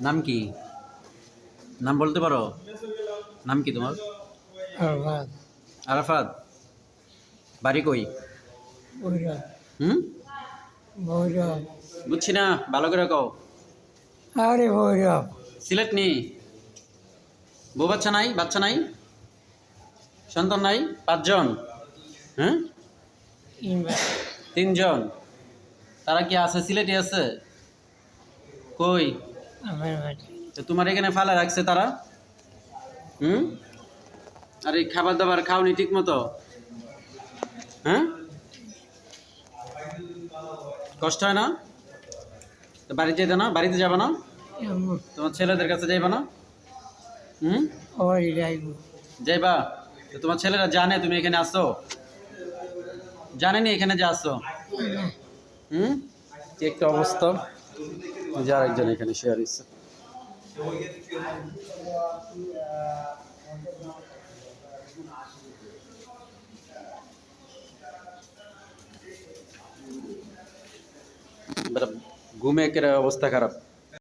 নাম কি? নাম বলতে পারো? নাম কি তোমার? আরবাজ আরাফাত। বাড়ি কই? ভৈরব হুম? ভৈরব বুঝছি না, ভালো করে কও। আরে ভৈরব সিলেট নি? বউ বাচ্চা নাই? বাচ্চা নাই? সন্তান নাই? 5 জন? হ্যাঁ? ইমা 3 জন? তারা কি আছে, সিলেটে আছে? কই? আমার বাড়ি তো তোমার এখানে ফালা রাখছে তারা? হুম? আর এই খাবার দাবার খাওনি ঠিক মতো? হ্যাঁ? কষ্ট হয় না? তো বাড়িতে যেতে না? বাড়িতে যাবে না? এমন তোমার ছেলেদের কাছে যাইবা না? হুম? ওই যাইব যাইবা? তো তোমার ছেলেরা জানে তুমি এখানে আসো? জানেনি এখানে যে আসো? হুম? কি একটা অবস্থা। যে আরেকজন এখানে শেয়ার হচ্ছে। ঘুমে একের অবস্থা খারাপ।